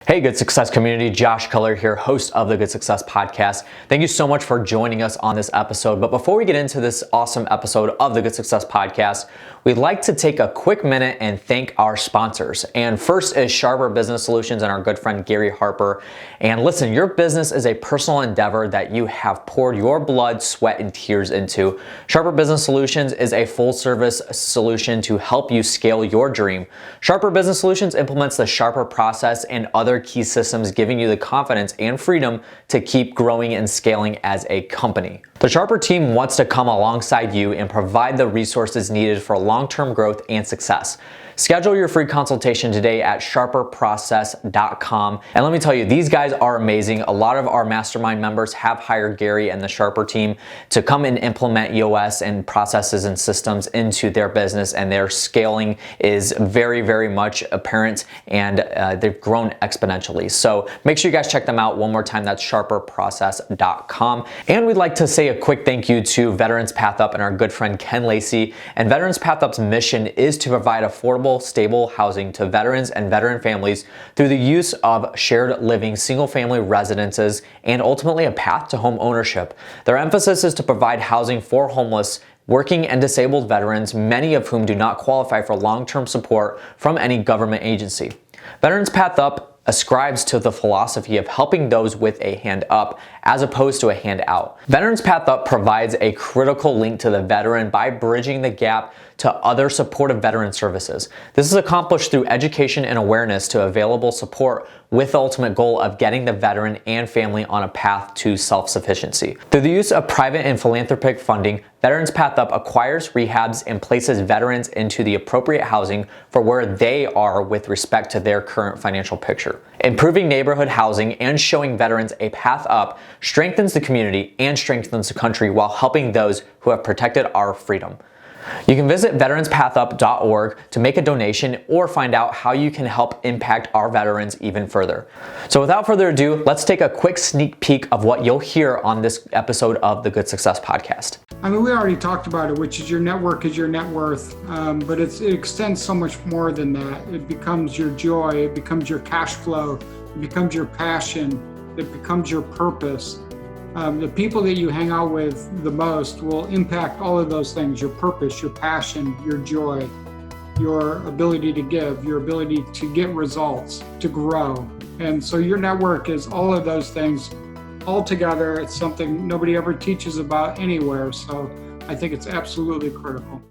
Hey, Good Success community, Josh Culler here, host of the Good Success podcast. Thank you so much for joining us on this episode. But before we get into this awesome episode of the Good Success podcast, we'd like to take a quick minute and thank our sponsors. And first is Sharper Business Solutions and our good friend Gary Harper. And listen, your business is a personal endeavor that you have poured your blood, sweat, and tears into. Sharper Business Solutions is a full-service solution to help you scale your dream. Sharper Business Solutions implements the Sharper process and other key systems, giving you the confidence and freedom to keep growing and scaling as a company. The Sharper team wants to come alongside you and provide the resources needed for long-term growth and success. Schedule your free consultation today at sharperprocess.com. And let me tell you, these guys are amazing. A lot of our mastermind members have hired Gary and the Sharper team to come and implement EOS and processes and systems into their business, and their scaling is very, very much apparent, and they've grown exponentially. So make sure you guys check them out one more time. That's sharperprocess.com. And we'd like to say a quick thank you to Veterans Path Up and our good friend Ken Lacey. And Veterans Path Up's mission is to provide affordable, stable housing to veterans and veteran families through the use of shared living, single-family residences, and ultimately a path to home ownership. Their emphasis is to provide housing for homeless, working, and disabled veterans, many of whom do not qualify for long-term support from any government agency. Veterans Path Up ascribes to the philosophy of helping those with a hand up as opposed to a hand out. Veterans Path Up provides a critical link to the veteran by bridging the gap to other supportive veteran services. This is accomplished through education and awareness to available support, with the ultimate goal of getting the veteran and family on a path to self-sufficiency. Through the use of private and philanthropic funding, Veterans Path Up acquires, rehabs, and places veterans into the appropriate housing for where they are with respect to their current financial picture. Improving neighborhood housing and showing veterans a path up strengthens the community and strengthens the country while helping those who have protected our freedom. You can visit veteranspathup.org to make a donation or find out how you can help impact our veterans even further. So without further ado, let's take a quick sneak peek of what you'll hear on this episode of the Good Success podcast. I mean, we already talked about it, which is your network is your net worth, but it extends so much more than that. It becomes your joy, it becomes your cash flow, it becomes your passion, it becomes your purpose. The people that you hang out with the most will impact all of those things: your purpose, your passion, your joy, your ability to give, your ability to get results, to grow. And so your network is all of those things all together. It's something nobody ever teaches about anywhere. So I think it's absolutely critical.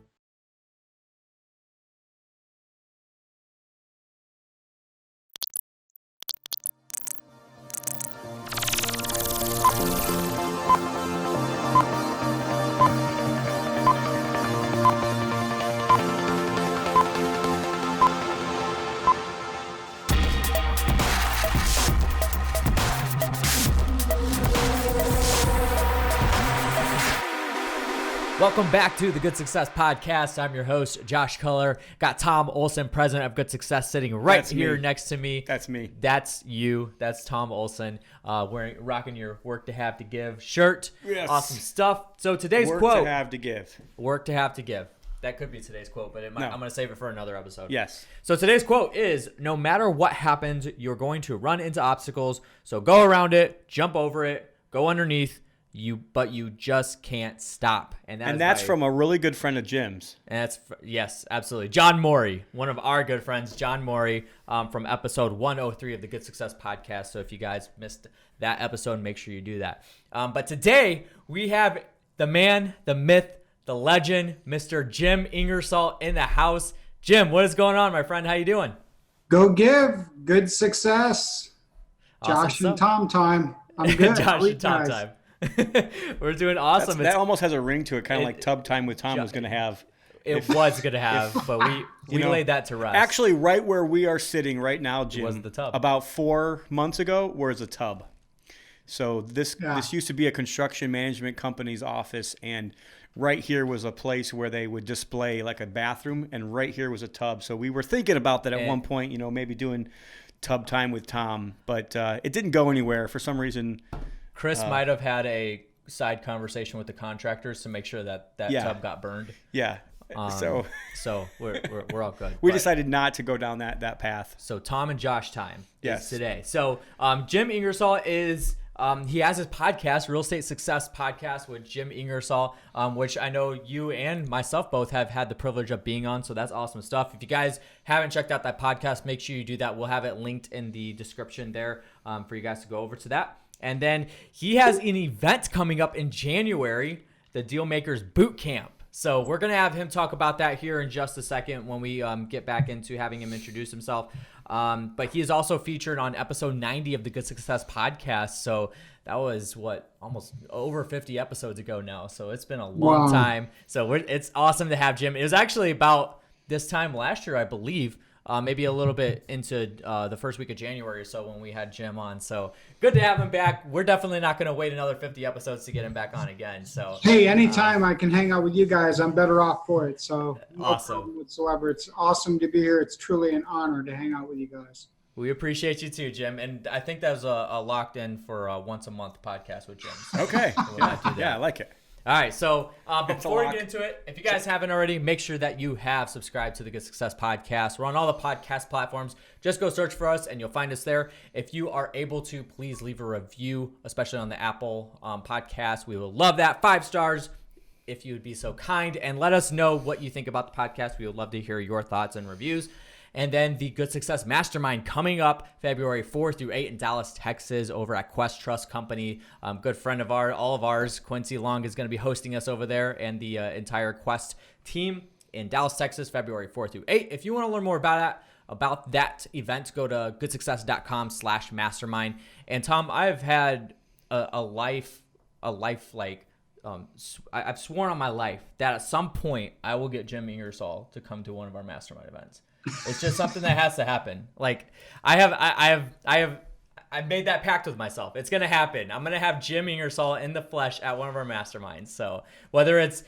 Welcome back to the Good Success Podcast. I'm your host, Josh Culler. Got Tom Olson, president of Good Success, sitting right here next to me. That's me. That's you. That's Tom Olson, rocking your Work to Have to Give shirt. Yes. Awesome stuff. So today's quote. Work to have to give. Work to have to give. That could be today's quote, but I'm going to save it for another episode. Yes. So today's quote is, no matter what happens, you're going to run into obstacles. So go around it, jump over it, go underneath. But you just can't stop. And that's from a really good friend of Jim's. And yes, absolutely. John Morey, one of our good friends, John Morey, from episode 103 of the Good Success Podcast. So if you guys missed that episode, make sure you do that. But today we have the man, the myth, the legend, Mr. Jim Ingersoll in the house. Jim, what is going on, my friend? How you doing? Go give. Good success. Awesome Josh and Tom time. I'm good. Josh and Tom time. We're doing awesome. That almost has a ring to it, kind of like Tub Time with Tom was going to have. It was going to have, but we laid that to rest. Actually, right where we are sitting right now, Jim, was the tub. About 4 months ago, was a tub. So this used to be a construction management company's office, and right here was a place where they would display like a bathroom, and right here was a tub. So we were thinking about that at one point, maybe doing Tub Time with Tom, but it didn't go anywhere for some reason. Chris might have had a side conversation with the contractors to make sure that tub got burned. Yeah. So we're all good. We decided not to go down that path. So Tom and Josh time Yes. is today. So Jim Ingersoll is he has his podcast, Real Estate Success Podcast with Jim Ingersoll, which I know you and myself both have had the privilege of being on. So that's awesome stuff. If you guys haven't checked out that podcast, make sure you do that. We'll have it linked in the description there for you guys to go over to that. And then he has an event coming up in January, the Dealmakers Boot Camp. So we're going to have him talk about that here in just a second when we get back into having him introduce himself. But he is also featured on episode 90 of the Good Success Podcast. So that was almost over 50 episodes ago now. So it's been a long time. So it's awesome to have Jim. It was actually about this time last year, I believe. Maybe a little bit into the first week of January or so when we had Jim on. So good to have him back. We're definitely not going to wait another 50 episodes to get him back on again. So hey, anytime I can hang out with you guys, I'm better off for it. So no awesome problem whatsoever. It's awesome to be here. It's truly an honor to hang out with you guys. We appreciate you too, Jim. And I think that was a locked in for a once a month podcast with Jim. So Okay. Yeah, I like it. All right, so but before we lock. get into it, if you guys haven't already, make sure that you have subscribed to the Good Success Podcast. We're on all the podcast platforms. Just go search for us, and you'll find us there. If you are able to, please leave a review, especially on the Apple podcast. We will love that. 5 stars, if you would be so kind, and let us know what you think about the podcast. We would love to hear your thoughts and reviews. And then the Good Success Mastermind coming up February 4 through 8 in Dallas, Texas, over at Quest Trust Company. Good friend of all of ours, Quincy Long, is going to be hosting us over there, and the entire Quest team in Dallas, Texas, February 4 through 8. If you want to learn more about that event, go to goodsuccess.com/mastermind. And Tom, I've had a life like I've sworn on my life that at some point I will get Jim Ingersoll to come to one of our mastermind events. It's just something that has to happen. Like I've made that pact with myself. It's gonna happen. I'm gonna have Jim Ingersoll in the flesh at one of our masterminds. So whether it's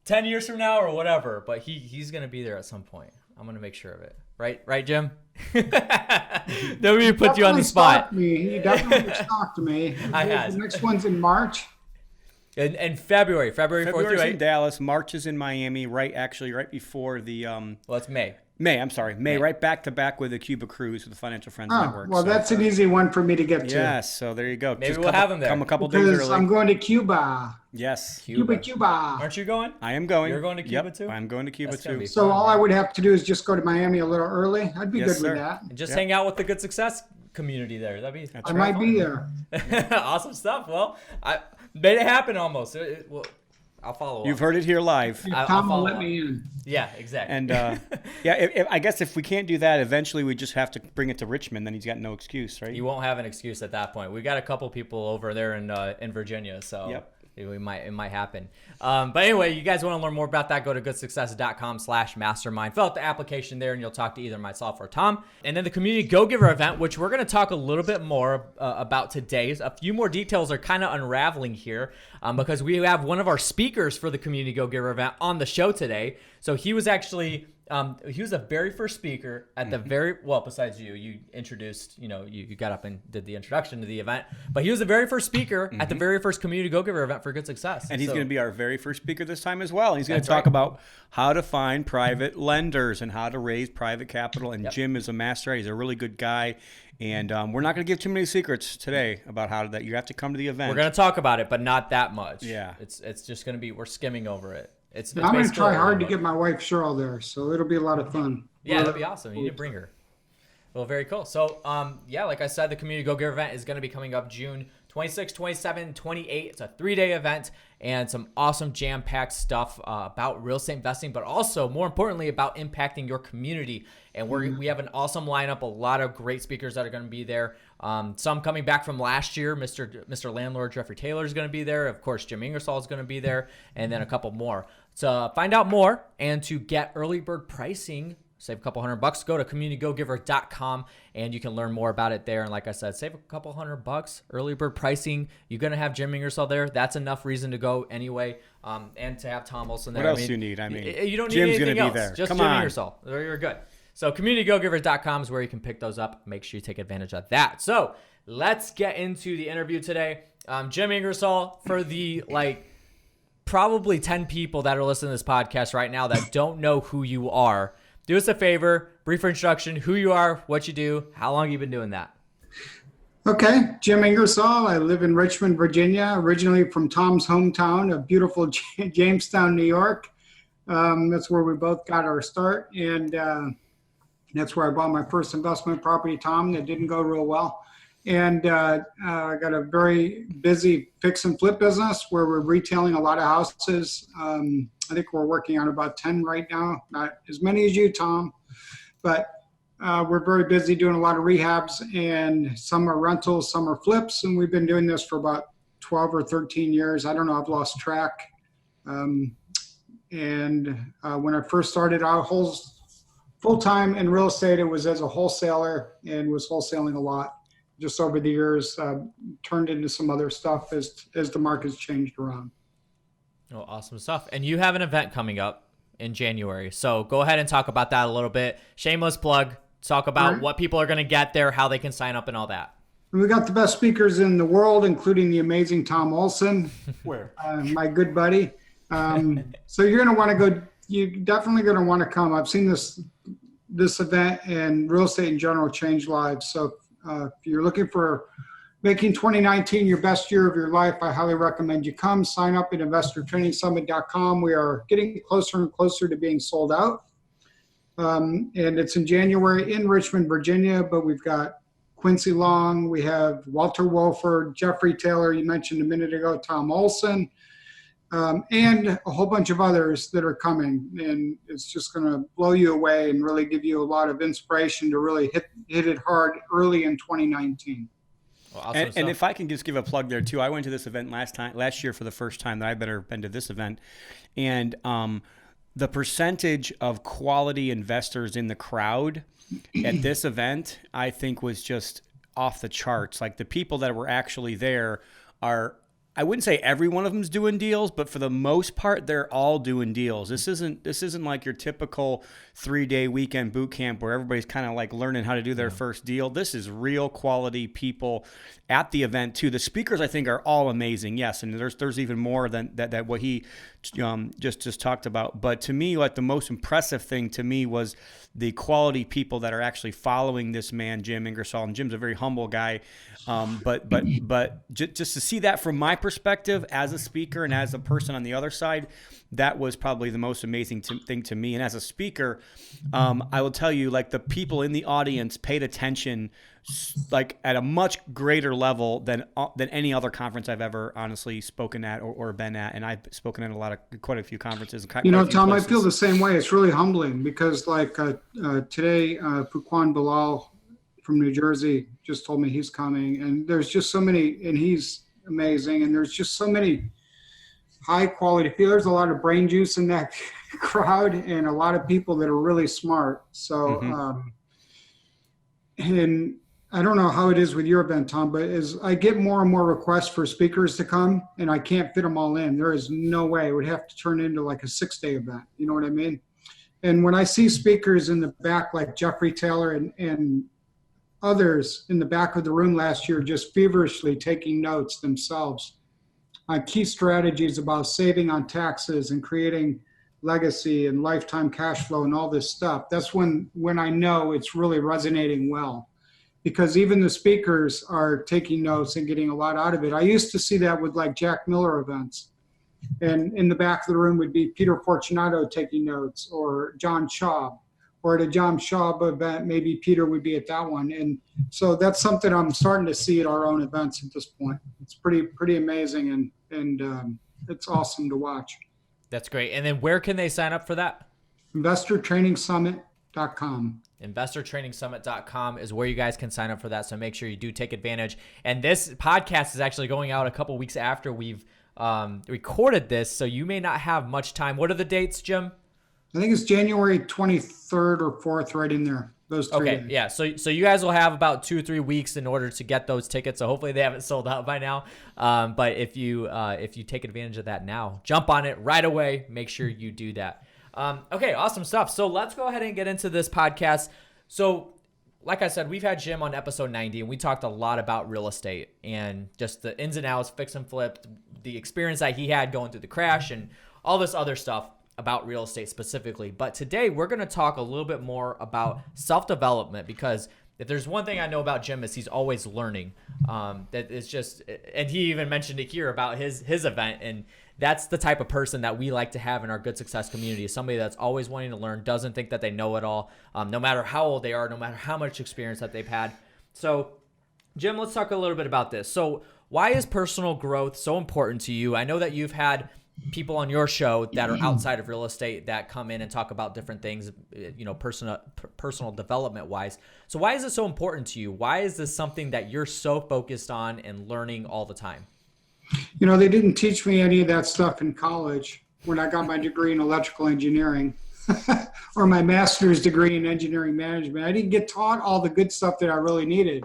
10 years from now or whatever, but he's gonna be there at some point. I'm gonna make sure of it. Right, Jim? Don't we put you on the spot? He definitely stalked me. I The next one's in March. In February 4 through February's 8. in Dallas. March is in Miami. Right before the Well, it's May. May, right back to back with the Cuba cruise with the Financial Friends Network. Well, that's an easy one for me to get to. Yes, so there you go. Maybe we'll have him there. Come a couple days Because early. I'm going to Cuba. Yes. Cuba. Aren't you going? I am going. You're going to Cuba too? I'm going to Cuba That's gonna too. be So all I would have to do is just go to Miami a little early. I'd be Yes, good sir. with that. And just hang out with the Good Success community there. That'd be I might be there. awesome stuff. Well, I made it happen almost. Well, I'll follow up. You've heard it here live. I'll Tom will follow let up. me in. Yeah, exactly. And I guess if we can't do that, eventually we just have to bring it to Richmond. Then he's got no excuse, right? you won't have an excuse at that point. We got a couple people over there in Virginia, so Yep. it might happen. But anyway, you guys want to learn more about that, go to goodsuccess.com/mastermind. Fill out the application there, and you'll talk to either myself or Tom. And then the Community Go-Giver event, which we're going to talk a little bit more about today. A few more details are kind of unraveling here because we have one of our speakers for the Community Go-Giver event on the show today. So he was actually... he was the very first speaker at the besides you introduced, you got up and did the introduction to the event, but he was the very first speaker at the very first Community Go-Giver event for Good Success. And he's going to be our very first speaker this time as well. And he's going to That's talk right. about how to find private lenders and how to raise private capital. And Yep. Jim is a master. He's a really good guy. And we're not going to give too many secrets today about how to that. You have to come to the event. We're going to talk about it, but not that much. Yeah. It's just going to be, we're skimming over it. It's I'm going to basically try a hard to little get my wife Cheryl there, so it'll be a lot of fun. Yeah, that'd be awesome. You need to bring her. Well, very cool. So, like I said, the Community Go-Giver event is going to be coming up June 26, 27, 28. It's a 3-day event and some awesome jam-packed stuff about real estate investing, but also, more importantly, about impacting your community. And we have an awesome lineup, a lot of great speakers that are going to be there. Some coming back from last year. Mr. Landlord Jeffrey Taylor is going to be there. Of course, Jim Ingersoll is going to be there, and then a couple more. To find out more and to get early bird pricing, save a couple $100, go to communitygogiver.com and you can learn more about it there. And like I said, save a couple $100, early bird pricing. You're going to have Jim Ingersoll there. That's enough reason to go anyway. And to have Tom Olson there. What else do you need? You don't need Jim's anything gonna be else. there. Just Come Jim on. Ingersoll. You're good. So communitygogiver.com is where you can pick those up. Make sure you take advantage of that. So let's get into the interview today. Jim Ingersoll, for the probably 10 people that are listening to this podcast right now that don't know who you are. Do us a favor, brief introduction, who you are, what you do, how long you've been doing that. Okay, Jim Ingersoll. I live in Richmond, Virginia, originally from Tom's hometown of beautiful Jamestown, New York. That's where we both got our start, and that's where I bought my first investment property, Tom, that didn't go real well. And I got a very busy fix and flip business where we're retailing a lot of houses. I think we're working on about 10 right now, not as many as you, Tom, but we're very busy doing a lot of rehabs, and some are rentals, some are flips, and we've been doing this for about 12 or 13 years. I don't know, I've lost track. And when I first started out full-time in real estate, it was as a wholesaler and was wholesaling a lot. Just over the years, turned into some other stuff as the market's changed around. Oh, awesome stuff. And you have an event coming up in January. So go ahead and talk about that a little bit. Shameless plug. Talk about what people are going to get there, how they can sign up and all that. We got the best speakers in the world, including the amazing Tom Olson. Where? My good buddy. So you're going to want to go. You're definitely going to want to come. I've seen this event and real estate in general change lives. So if you're looking for making 2019 your best year of your life, I highly recommend you come. Sign up at investortrainingsummit.com. We are getting closer and closer to being sold out. And it's in January in Richmond, Virginia, but we've got Quincy Long, we have Walter Wolford, Jeffrey Taylor, you mentioned a minute ago, Tom Olson, and a whole bunch of others that are coming. And it's just going to blow you away and really give you a lot of inspiration to really hit it hard early in 2019. Well, awesome. And if I can just give a plug there too, I went to this event last year for the first time that I've ever been to this event. And the percentage of quality investors in the crowd at this event, I think, was just off the charts. Like, the people that were actually there are, I wouldn't say every one of them's doing deals, but for the most part, they're all doing deals. This isn't like your typical 3-day weekend boot camp where everybody's kind of like learning how to do their first deal. This is real quality people at the event too. The speakers, I think, are all amazing. Yes, and there's even more than that what he just talked about. But to me, like, the most impressive thing to me was the quality people that are actually following this man, Jim Ingersoll. And Jim's a very humble guy. But just to see that from my perspective as a speaker and as a person on the other side, that was probably the most amazing thing to me. And as a speaker, I will tell you, like, the people in the audience paid attention, like, at a much greater level than any other conference I've ever honestly spoken at or been at. And I've spoken at quite a few conferences. You know, Tom, places. I feel the same way. It's really humbling because, like, today, Fuquan Bilal from New Jersey just told me he's coming, and there's just so many, and he's amazing, and there's just so many high quality people. There's a lot of brain juice in that crowd and a lot of people that are really smart. So, and I don't know how it is with your event, Tom, but as I get more and more requests for speakers to come, and I can't fit them all in, there is no way. It would have to turn into like a 6-day event. You know what I mean? And when I see speakers in the back, like Jeffrey Taylor and others in the back of the room last year, just feverishly taking notes themselves on key strategies about saving on taxes and creating legacy and lifetime cash flow and all this stuff, that's when I know it's really resonating well, because even the speakers are taking notes and getting a lot out of it. I used to see that with like Jack Miller events, and in the back of the room would be Peter Fortunato taking notes, or John Schaub. Or at a John Schaub event, maybe Peter would be at that one. And so that's something I'm starting to see at our own events at this point. It's pretty amazing, and it's awesome to watch. That's great. And then where can they sign up for that? InvestorTrainingsummit.com. InvestorTrainingsummit.com is where you guys can sign up for that. So make sure you do take advantage. And this podcast is actually going out a couple weeks after we've recorded this, so you may not have much time. What are the dates, Jim? I think it's January 23rd or 4th, right in there. Those 3 days. Yeah. So you guys will have about 2 or 3 weeks in order to get those tickets. So hopefully they haven't sold out by now. But if you take advantage of that now, jump on it right away. Make sure you do that. Okay, awesome stuff. So let's go ahead and get into this podcast. So, like I said, we've had Jim on episode 90, and we talked a lot about real estate and just the ins and outs, fix and flip, the experience that he had going through the crash and all this other stuff about real estate specifically. But today we're going to talk a little bit more about self-development, because if there's one thing I know about Jim is he's always learning. That it's just, and he even mentioned it here about his event, and that's the type of person that we like to have in our Good Success community, is somebody that's always wanting to learn, doesn't think that they know it all, no matter how old they are, no matter how much experience that they've had. So Jim, let's talk a little bit about this. So why is personal growth so important to you? I know that you've had people on your show that are outside of real estate that come in and talk about different things, personal development wise. So why is it so important to you? Why is this something that you're so focused on and learning all the time? They didn't teach me any of that stuff in college when I got my degree in electrical engineering or my master's degree in engineering management. I didn't get taught all the good stuff that I really needed.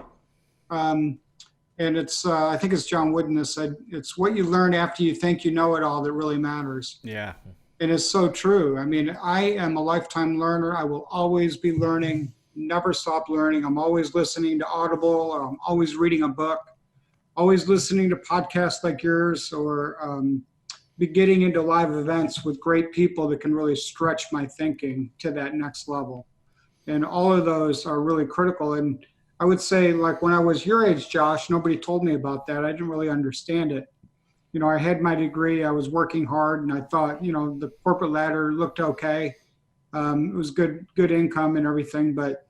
And it's, I think it's John Wooden that said, it's what you learn after you think you know it all that really matters. Yeah. And it's so true. I mean, I am a lifetime learner. I will always be learning, never stop learning. I'm always listening to Audible, or I'm always reading a book, always listening to podcasts like yours, or be getting into live events with great people that can really stretch my thinking to that next level. And all of those are really critical. And I would say, like, when I was your age, Josh, nobody told me about that. I didn't really understand it. I had my degree, I was working hard, and I thought, the corporate ladder looked okay. It was good income and everything, but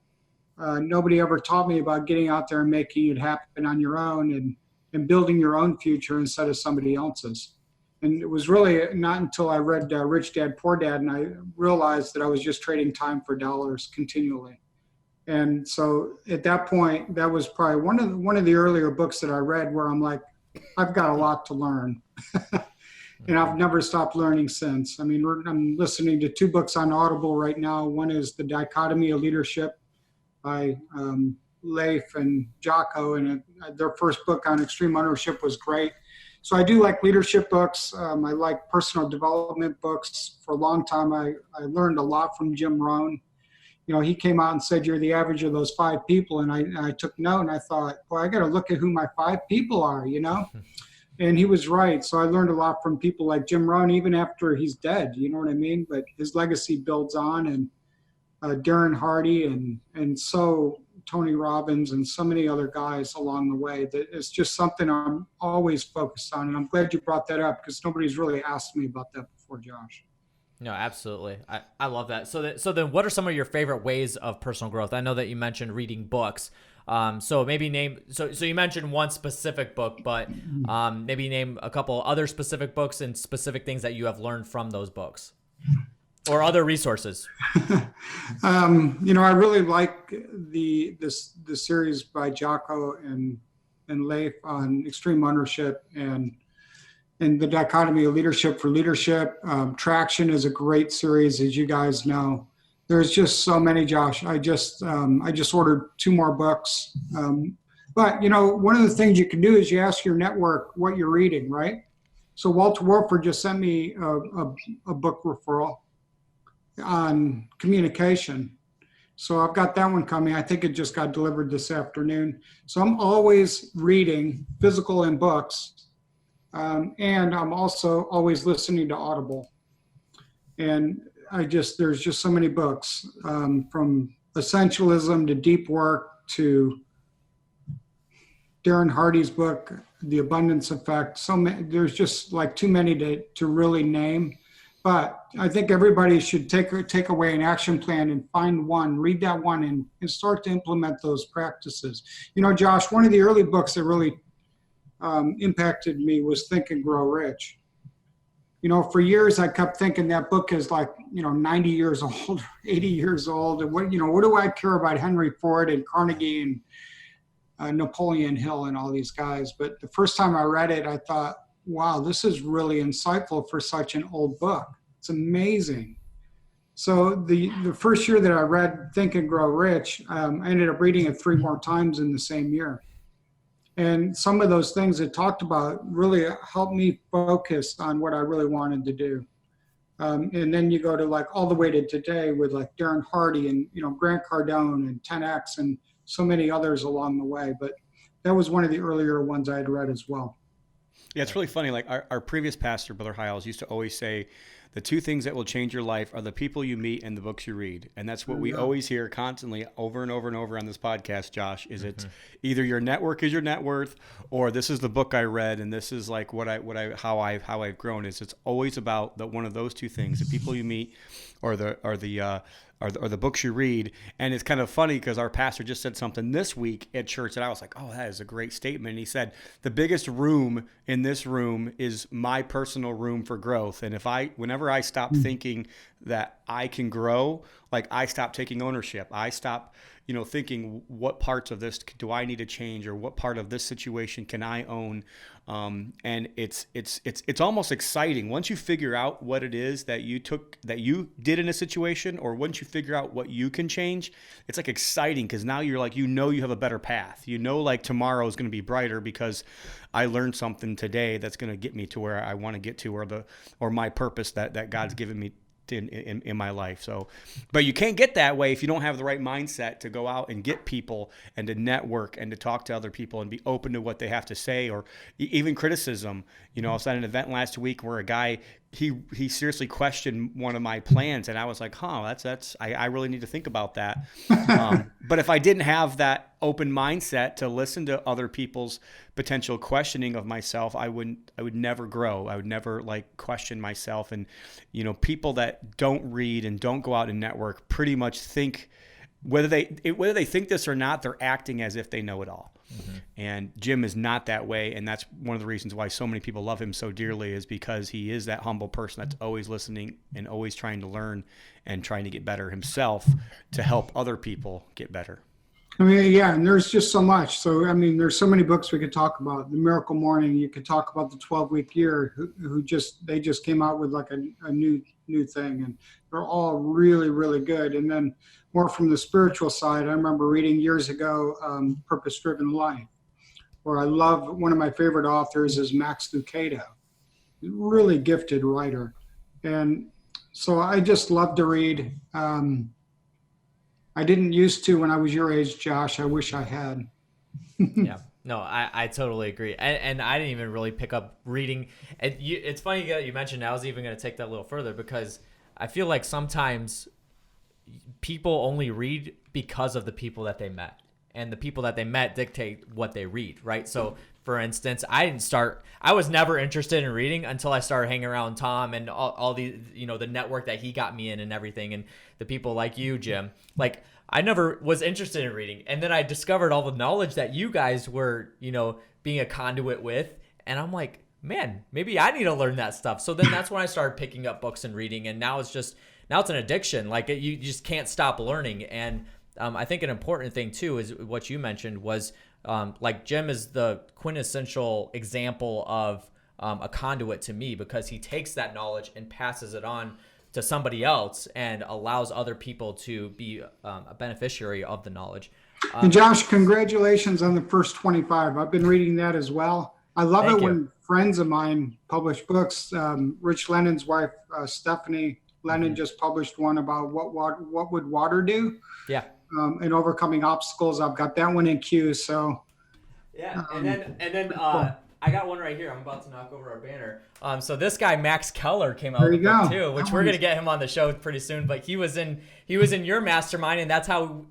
nobody ever taught me about getting out there and making it happen on your own and building your own future instead of somebody else's. And it was really not until I read Rich Dad, Poor Dad, and I realized that I was just trading time for dollars continually. And so at that point, that was probably one of the earlier books that I read where I'm like, I've got a lot to learn. And I've never stopped learning since. I mean, I'm listening to 2 books on Audible right now. One is The Dichotomy of Leadership by Leif and Jocko, and their first book on extreme ownership was great. So I do like leadership books. I like personal development books. For a long time, I learned a lot from Jim Rohn. He came out and said, you're the average of those 5 people. And I took note, and I thought, boy, I got to look at who my 5 people are, And he was right. So I learned a lot from people like Jim Rohn, even after he's dead, you know what I mean? But his legacy builds on, and Darren Hardy and so Tony Robbins and so many other guys along the way. That it's just something I'm always focused on. And I'm glad you brought that up, because nobody's really asked me about that before, Josh. No, absolutely. I love that. So then what are some of your favorite ways of personal growth? I know that you mentioned reading books. So maybe so you mentioned one specific book, but maybe name a couple other specific books and specific things that you have learned from those books or other resources. I really like the series by Jocko and Leif on extreme ownership and The Dichotomy of Leadership for Leadership. Traction is a great series, as you guys know. There's just so many, Josh. I just ordered 2 more books. But one of the things you can do is you ask your network what you're reading, right? So Walter Wolford just sent me a book referral on communication. So I've got that one coming. I think it just got delivered this afternoon. So I'm always reading physical and books. And I'm also always listening to Audible. And there's just so many books, from essentialism to deep work to Darren Hardy's book, The Abundance Effect. So many, there's just like too many to really name. But I think everybody should take away an action plan and find one, read that one, and start to implement those practices. Josh, one of the early books that really impacted me was Think and Grow Rich. For years I kept thinking that book is like, 90 years old, 80 years old. And what do I care about Henry Ford and Carnegie and Napoleon Hill and all these guys? But the first time I read it, I thought, wow, this is really insightful for such an old book. It's amazing. So the first year that I read Think and Grow Rich, I ended up reading it 3 more times in the same year. And some of those things it talked about really helped me focus on what I really wanted to do. And then you go to like all the way to today with like Darren Hardy and, Grant Cardone and 10X and so many others along the way. But that was one of the earlier ones I had read as well. Yeah, it's really funny. Like our previous pastor, Brother Hiles, used to always say, the two things that will change your life are the people you meet and the books you read. And that's what we always hear constantly over and over and over on this podcast, Josh, is it's either your network is your net worth, or this is the book I read, and this is like how I've grown. It's always about one of those two things, the people you meet or the books you read. And it's kind of funny because our pastor just said something this week at church that I was like, oh, that is a great statement. And he said, the biggest room in this room is my personal room for growth. And whenever I stop thinking that I can grow, like I stop taking ownership, I stop, thinking what parts of this do I need to change, or what part of this situation can I own? And it's almost exciting once you figure out what it is that you did in a situation, or once you figure out what you can change. It's like exciting because now you're like, you have a better path. Like tomorrow is going to be brighter because I learned something today that's going to get me to where I want to get to, or my purpose that God's given me in my life. So, but you can't get that way if you don't have the right mindset to go out and get people and to network and to talk to other people and be open to what they have to say, or even criticism. I was at an event last week where a guy, he seriously questioned one of my plans, and I was like, I really need to think about that. But if I didn't have that open mindset to listen to other people's potential questioning of myself, I would never grow. I would never question myself. And people that don't read and don't go out and network pretty much think, whether they think this or not, they're acting as if they know it all. Mm-hmm. And Jim is not that way, and that's one of the reasons why so many people love him so dearly, is because he is that humble person that's always listening and always trying to learn and trying to get better himself to help other people get better. I mean, yeah, and there's just so much. So, I mean, there's so many books we could talk about. The Miracle Morning, you could talk about the 12-week year, they just came out with like a new thing, and they're all really, really good. And then more from the spiritual side, I remember reading years ago, Purpose Driven Life, where I love, one of my favorite authors is Max Lucado, really gifted writer. And so I just love to read. I didn't used to when I was your age, Josh. I wish I had. Yeah. No, I totally agree. And I didn't even really pick up reading. And it's funny that you mentioned, I was even going to take that a little further, because I feel like sometimes people only read because of the people that they met. And the people that they met dictate what they read, right? So, for instance, I was never interested in reading until I started hanging around Tom and all the, the network that he got me in and everything, and the people like you, Jim. Like, I never was interested in reading. And then I discovered all the knowledge that you guys were, being a conduit with. And I'm like, man, maybe I need to learn that stuff. So then that's when I started picking up books and reading. And now it's an addiction. Like, you just can't stop learning. And I think an important thing too is what you mentioned was, like, Jim is the quintessential example of a conduit to me, because he takes that knowledge and passes it on to somebody else and allows other people to be a beneficiary of the knowledge. And Josh, congratulations on the first 25. I've been reading that as well. I love it when friends of mine publish books. Rich Lennon's wife, Stephanie Lennon, just published one about what would water do. Yeah. And overcoming obstacles. I've got that one in queue. So yeah, and then I got one right here. I'm about to knock over our banner. So this guy Max Keller came out with a book too, which we're gonna get him on the show pretty soon. But he was in your mastermind, and that's how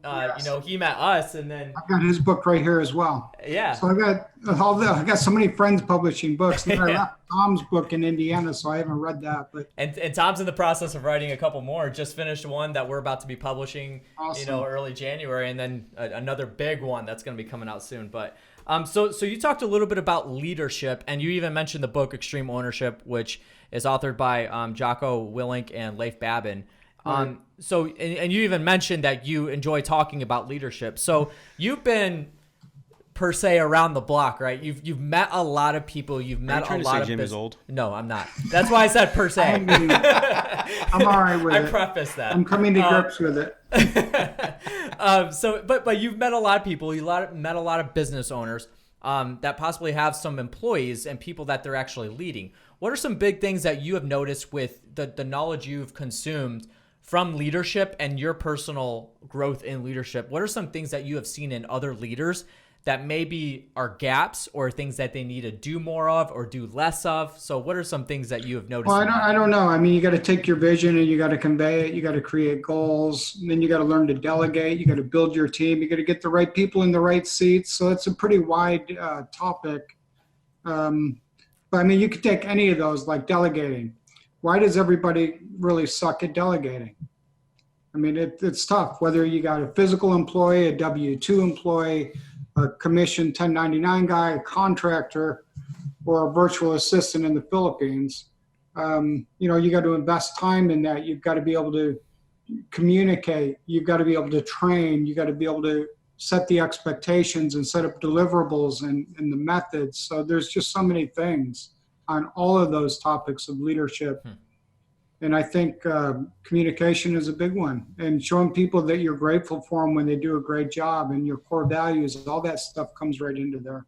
he met us. And then I've got his book right here as well. Yeah. So I got so many friends publishing books. And I left Tom's book in Indiana, so I haven't read that. But and Tom's in the process of writing a couple more. Just finished one that we're about to be publishing, early January, and then another big one that's gonna be coming out soon. But so you talked a little bit about leadership, and you even mentioned the book Extreme Ownership, which is authored by Jocko Willink and Leif Babin. So you even mentioned that you enjoy talking about leadership. So you've been, per se, around the block, right? You've met a lot of people. You've met a lot of Jim is old? No, I'm not. That's why I said per se. I'm all right with it. I prefaced that. I'm coming to grips with it. But you've met a lot of people. Met a lot of business owners that possibly have some employees and people that they're actually leading. What are some big things that you have noticed with the knowledge you've consumed from leadership and your personal growth in leadership? What are some things that you have seen in other leaders that maybe are gaps or things that they need to do more of or do less of? So what are some things that you have noticed? Well, I don't know. I mean, you got to take your vision and you got to convey it. You got to create goals. And then you got to learn to delegate. You got to build your team. You got to get the right people in the right seats. So it's a pretty wide topic. But I mean, you could take any of those, like delegating. Why does everybody really suck at delegating? I mean, it's tough, whether you got a physical employee, a W-2 employee, a commission 1099 guy, a contractor, or a virtual assistant in the Philippines. You got to invest time in that. You've got to be able to communicate. You've got to be able to train. You got to be able to set the expectations and set up deliverables and the methods. So there's just so many things on all of those topics of leadership. And I think communication is a big one, and showing people that you're grateful for them when they do a great job, and your core values, all that stuff comes right into there.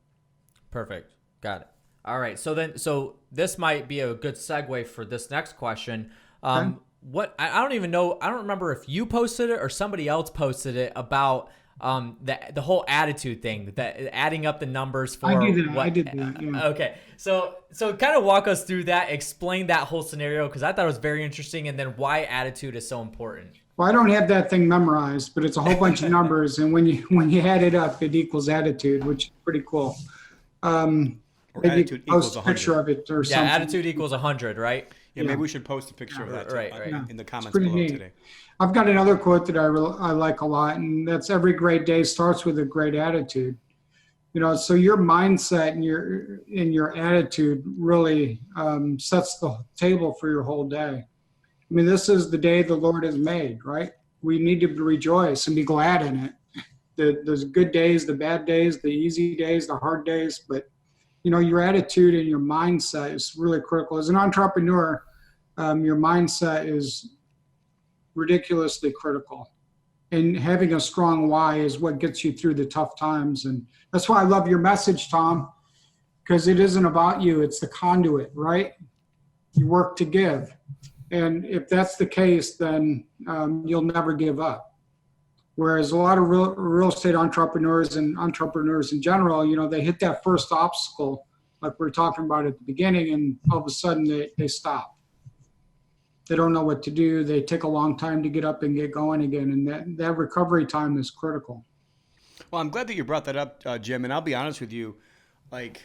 Perfect. Got it. All right. So this might be a good segue for this next question. Okay. What I don't even know. I don't remember if you posted it or somebody else posted it about the whole attitude thing, that adding up the numbers for I did that. Yeah. Okay. So kind of walk us through that, explain that whole scenario, because I thought it was very interesting, and then why attitude is so important. Well, I don't have that thing memorized, but it's a whole bunch of numbers, and when you add it up, it equals attitude, which is pretty cool. Or attitude equals post a 100. picture of it or something. Yeah, attitude equals 100, right? Yeah, maybe we should post a picture of that Right. in the comments pretty below neat. today. I've got another quote that I like a lot, and that's every great day starts with a great attitude. So your mindset and your attitude really sets the table for your whole day. I mean, this is the day the Lord has made, right? We need to rejoice and be glad in it. There's good days, the bad days, the easy days, the hard days, but your attitude and your mindset is really critical. As an entrepreneur, your mindset is ridiculously critical. And having a strong why is what gets you through the tough times. And that's why I love your message, Tom, because it isn't about you. It's the conduit, right? You work to give. And if that's the case, then you'll never give up. Whereas a lot of real estate entrepreneurs and entrepreneurs in general, they hit that first obstacle, like we were talking about at the beginning, and all of a sudden they stop. They don't know what to do. They take a long time to get up and get going again. And that recovery time is critical. Well, I'm glad that you brought that up, Jim. And I'll be honest with you, like,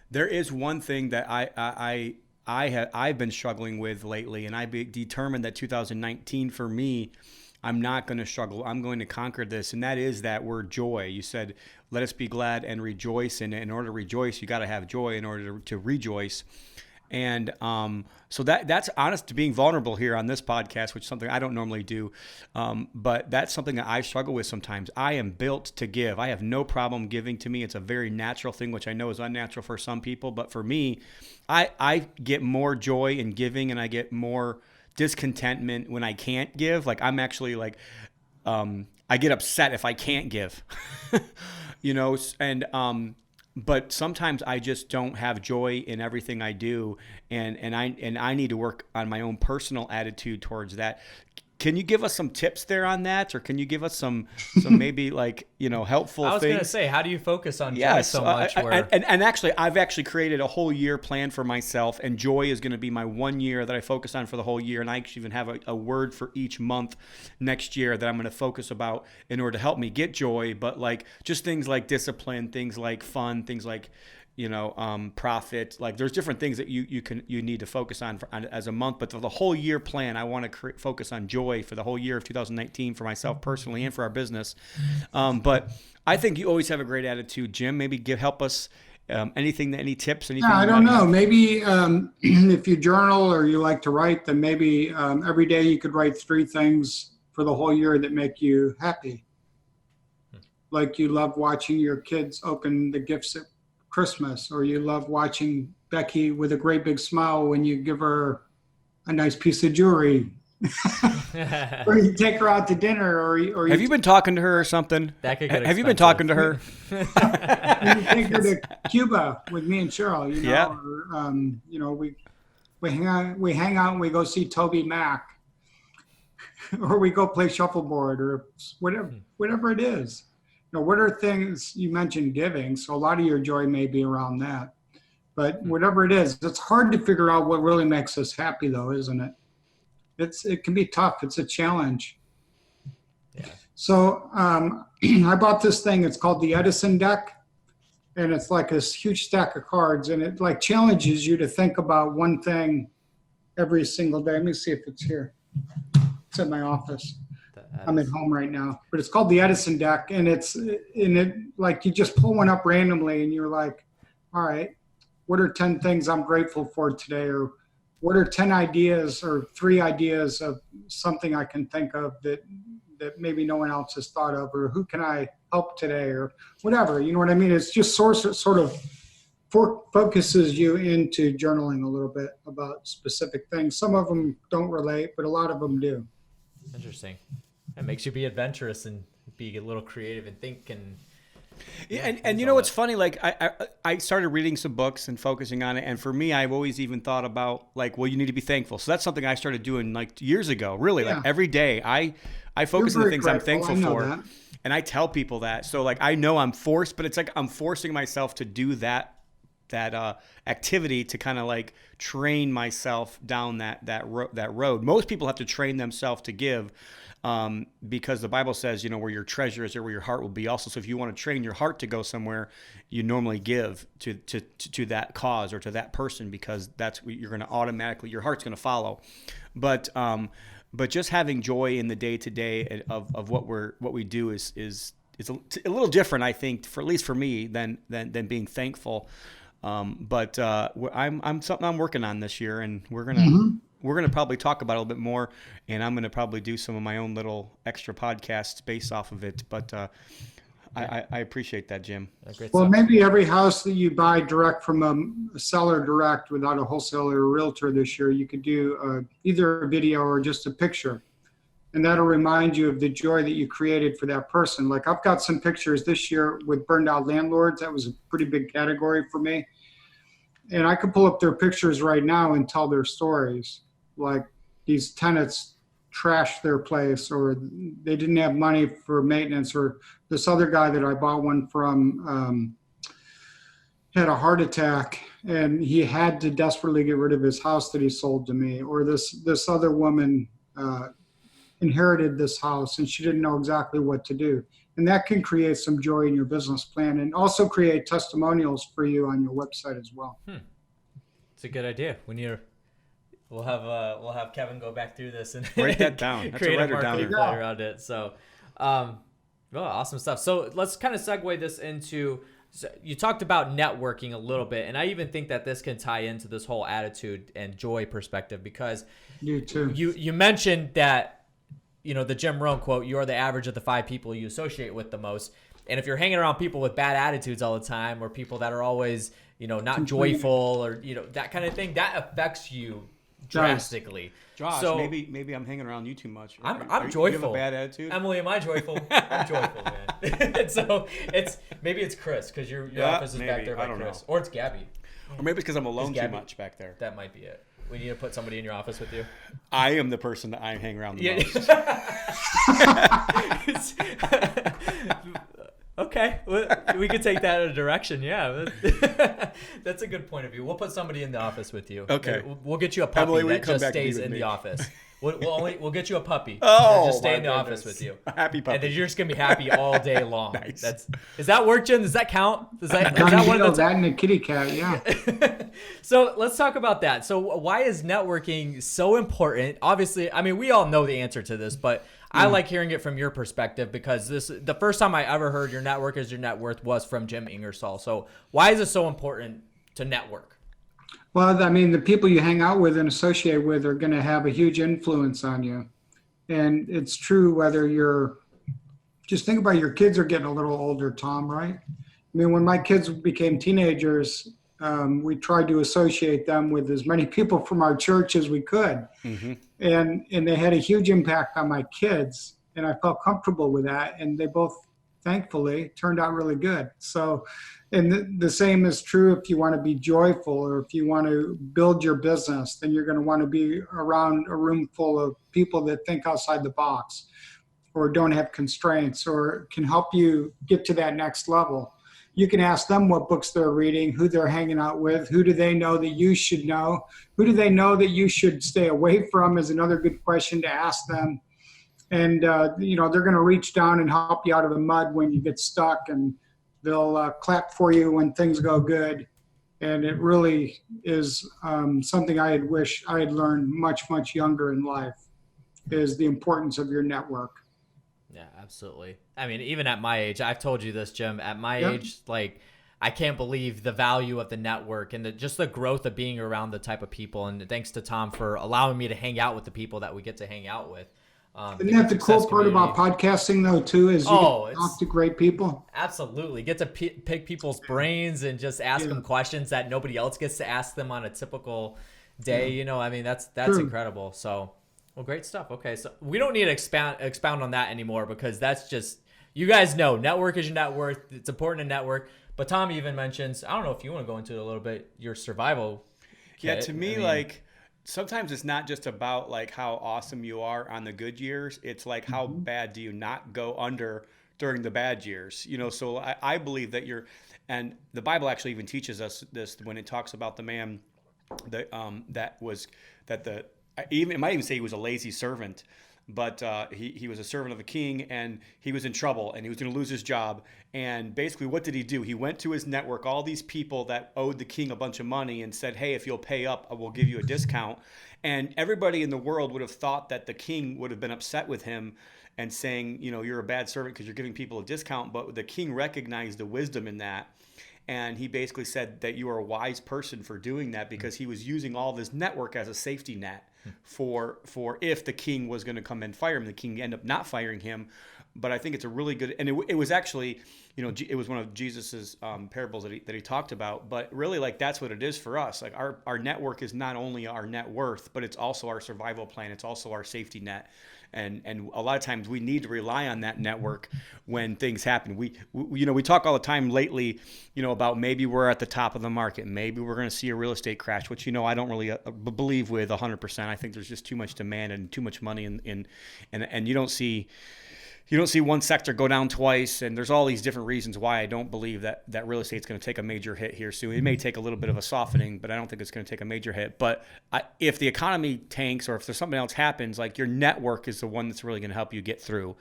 there is one thing that I've been struggling with lately, and I determined that 2019 for me, I'm not going to struggle. I'm going to conquer this. And that is that word joy. You said, let us be glad and rejoice. And in order to rejoice, you got to have joy in order to rejoice. And so that's honest to being vulnerable here on this podcast, which is something I don't normally do. But that's something that I struggle with sometimes. I am built to give. I have no problem giving. To me, it's a very natural thing, which I know is unnatural for some people. But for me, I get more joy in giving, and I get more discontentment when I can't give. Like, I'm actually like, I get upset if I can't give, but sometimes I just don't have joy in everything I do, and I need to work on my own personal attitude towards that. Can you give us some tips there on that, or can you give us some maybe helpful things? I was going to say, how do you focus on joy so much? And actually, I've actually created a whole year plan for myself, and joy is going to be my 1 year that I focus on for the whole year. And I actually even have a word for each month next year that I'm going to focus about in order to help me get joy. But like just things like discipline, things like fun, things like profit. Like there's different things that you need to focus on as a month, but for the whole year plan, I want to focus on joy for the whole year of 2019 for myself personally and for our business. But I think you always have a great attitude, Jim. Maybe help us any tips? Anything? Yeah, I don't know. Maybe if you journal or you like to write, then maybe every day you could write 3 things for the whole year that make you happy. Like you love watching your kids open the gifts at Christmas, or you love watching Becky with a great big smile when you give her a nice piece of jewelry, or you take her out to dinner, or have you been talking to her or something? That could get have you been talking to her? You take her to Cuba with me and Cheryl, Yeah. Or, we hang out and we go see Toby Mac, or we go play shuffleboard or whatever it is. what are things you mentioned giving? So a lot of your joy may be around that. But whatever it is, it's hard to figure out what really makes us happy, though, isn't it? It can be tough. It's a challenge. Yeah. So I bought this thing. It's called the Edison deck. And it's like this huge stack of cards. And it like challenges you to think about one thing every single day. Let me see if it's here. It's in my office. I'm at home right now. But it's called the Edison deck. And it's like you just pull one up randomly and you're like, all right, what are 10 things I'm grateful for today? Or what are 10 ideas or 3 ideas of something I can think of that maybe no one else has thought of, or who can I help today, or whatever, you know what I mean? It's just sort of focuses you into journaling a little bit about specific things. Some of them don't relate, but a lot of them do. Interesting. It makes you be adventurous and be a little creative and think and. Yeah, and you know what's funny? Like I started reading some books and focusing on it, and for me, I've always even thought about like, well, you need to be thankful. So that's something I started doing like years ago. Really, like every day, I focus on the things I'm thankful for, and I tell people that. So like I know I'm forced, but it's like I'm forcing myself to do that activity to kind of like train myself down that road. Most people have to train themselves to give. Because the Bible says, where your treasure is, there where your heart will be also. So if you want to train your heart to go somewhere, you normally give to that cause or to that person, because that's what you're going to automatically, your heart's going to follow. But just having joy in the day to day of what we do is a little different, I think, at least for me, than being thankful. But I'm something I'm working on this year, and we're gonna probably talk about it a little bit more, and I'm gonna probably do some of my own little extra podcasts based off of it. But I appreciate that, Jim. Well, maybe every house that you buy direct from a seller direct without a wholesaler or realtor this year, you could do either a video or just a picture. And that'll remind you of the joy that you created for that person. Like I've got some pictures this year with burned out landlords. That was a pretty big category for me. And I could pull up their pictures right now and tell their stories. Like these tenants trashed their place, or they didn't have money for maintenance, or this other guy that I bought one from had a heart attack and he had to desperately get rid of his house that he sold to me. Or this other woman inherited this house and she didn't know exactly what to do. And that can create some joy in your business plan, and also create testimonials for you on your website as well. It's a good idea. We'll have Kevin go back through this and write that down. That's create a a marketing down plan around it. So, awesome stuff. So let's kind of segue this into. So you talked about networking a little bit, and I even think that this can tie into this whole attitude and joy perspective, because you too. You mentioned that the Jim Rohn quote: "You are the average of the 5 people you associate with the most." And if you're hanging around people with bad attitudes all the time, or people that are always not joyful, or that kind of thing, that affects you drastically. Josh, so, maybe I'm hanging around you too much. I'm joyful. You have a bad attitude? Emily, am I joyful? I'm joyful, man. So maybe it's Chris, because your office is back there by Chris. Or it's Gabby. Or maybe it's because I'm alone too much back there. That might be it. We need to put somebody in your office with you. I am the person that I hang around the most. Okay, we could take that in a direction. Yeah, that's a good point of view. We'll put somebody in the office with you. Okay, we'll get you a puppy Emily, that just stays in the office. We'll get you a puppy. Oh, just stay in the office with you. A happy puppy. And then you're just gonna be happy all day long. Nice. Is that work, Jim? Does that count? Is that one of that and a kitty cat? Yeah. So let's talk about that. So why is networking so important? Obviously, I mean, we all know the answer to this, but I like hearing it from your perspective, because the first time I ever heard your network is your net worth was from Jim Ingersoll. So why is it so important to network? Well, I mean, the people you hang out with and associate with are going to have a huge influence on you. And it's true whether just think about your kids are getting a little older, Tom, right? I mean, when my kids became teenagers, we tried to associate them with as many people from our church as we could. Mm-hmm. And they had a huge impact on my kids, and I felt comfortable with that. And they both, thankfully, turned out really good. So, and the same is true if you want to be joyful, or if you want to build your business, then you're going to want to be around a room full of people that think outside the box. or don't have constraints, or can help you get to that next level. You can ask them what books they're reading, who they're hanging out with, who do they know that you should know, who do they know that you should stay away from is another good question to ask them. And, they're going to reach down and help you out of the mud when you get stuck, and they'll clap for you when things go good. And it really is something I had wish I had learned much, much younger in life, is the importance of your network. Yeah, absolutely. I mean, even at my age, I've told you this, Jim, at my age, like, I can't believe the value of the network and just the growth of being around the type of people. And thanks to Tom for allowing me to hang out with the people that we get to hang out with. Isn't that the cool part about podcasting, though, too, is you talk to great people? Absolutely. Get to pick people's brains and just ask them questions that nobody else gets to ask them on a typical day. I mean, that's incredible. So, well, great stuff. Okay, so we don't need to expound on that anymore, because that's just, you guys know, network is your net worth. It's important to network. But Tom even mentions, I don't know if you want to go into it a little bit, your survival kit. Yeah, to me, sometimes it's not just about like how awesome you are on the good years. It's like, how bad do you not go under during the bad years? So I believe that and the Bible actually even teaches us this when it talks about the man that it might even say he was a lazy servant, but he was a servant of the king, and he was in trouble, and he was going to lose his job. And basically, what did he do? He went to his network, all these people that owed the king a bunch of money, and said, hey, if you'll pay up, I will give you a discount. And everybody in the world would have thought that the king would have been upset with him and saying, you're a bad servant because you're giving people a discount. But the king recognized the wisdom in that. And he basically said that you are a wise person for doing that, because he was using all this network as a safety net for if the king was going to come and fire him. The king ended up not firing him. But I think it's a really good, and it was actually, it was one of Jesus's parables that he talked about. But really, like, that's what it is for us. Like, our network is not only our net worth, but it's also our survival plan. It's also our safety net. And a lot of times we need to rely on that network when things happen. We talk all the time lately, about maybe we're at the top of the market, maybe we're going to see a real estate crash, which I don't really believe with 100%. I think there's just too much demand and too much money, and you don't see one sector go down twice, and there's all these different reasons why I don't believe that real estate's going to take a major hit here soon. It may take a little bit of a softening, but I don't think it's going to take a major hit. But if the economy tanks, or if there's something else happens, like, your network is the one that's really going to help you get through.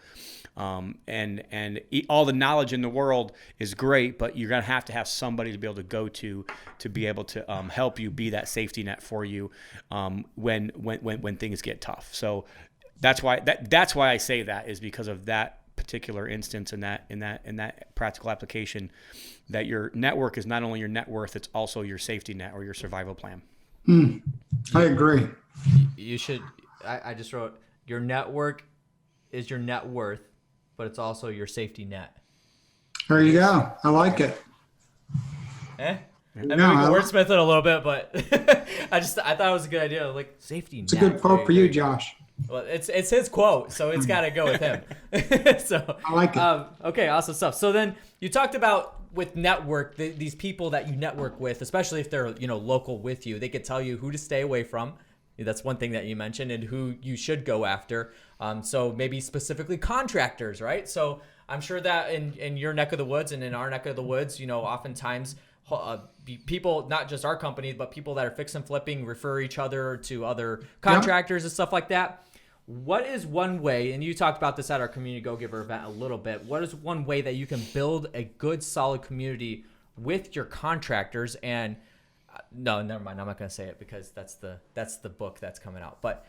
And all the knowledge in the world is great, but you're going to have somebody to be able to go to be able to help you be that safety net for you when things get tough. So that's why I say that, is because of that particular instance and that practical application, that your network is not only your net worth, it's also your safety net or your survival plan. I agree. You should. I just wrote, your network is your net worth, but it's also your safety net. There you go. I like it. I mean, we can wordsmith it a little bit, but I thought it was a good idea. Like, safety net. It's a good quote for you, Josh. Well, it's his quote, so it's got to go with him. So I like it. Okay, awesome stuff. So then you talked about with network, these people that you network with, especially if they're local with you, they could tell you who to stay away from. That's one thing that you mentioned, and who you should go after. So maybe specifically contractors, right? So I'm sure that in your neck of the woods and in our neck of the woods, oftentimes people, not just our company, but people that are fix and flipping, refer each other to other contractors and stuff like that. What is one way, and you talked about this at our Community Go-Giver event a little bit, what is one way that you can build a good, solid community with your contractors? And no, never mind, I'm not going to say it, because that's the book that's coming out. But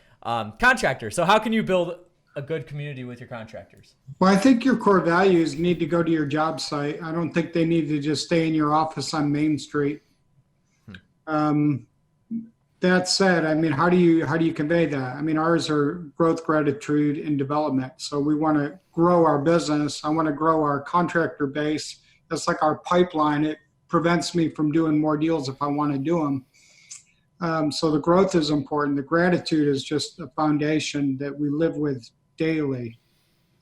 contractors, so how can you build a good community with your contractors? Well, I think your core values need to go to your job site. I don't think they need to just stay in your office on Main Street. That said, I mean, how do you convey that? I mean, ours are growth, gratitude, and development. So we want to grow our business. I want to grow our contractor base. That's like our pipeline. It prevents me from doing more deals if I want to do them. So the growth is important. The gratitude is just a foundation that we live with daily.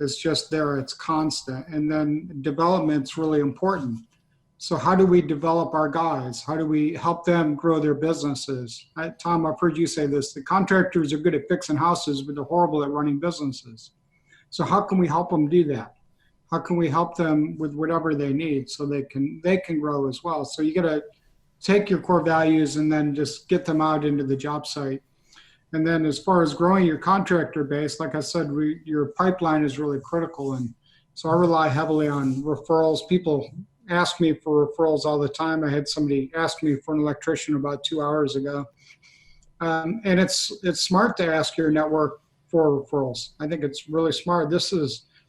It's just there. It's constant. And then development's really important. So how do we develop our guys? How do we help them grow their businesses? Tom, I've heard you say this. The contractors are good at fixing houses, but they're horrible at running businesses. So how can we help them do that? How can we help them with whatever they need so they can grow as well? So you got to take your core values and then just get them out into the job site. And then as far as growing your contractor base, like I said, your pipeline is really critical. And so I rely heavily on referrals. People ask me for referrals all the time. I had somebody ask me for an electrician about 2 hours ago. And it's smart to ask your network for referrals. I think it's really smart.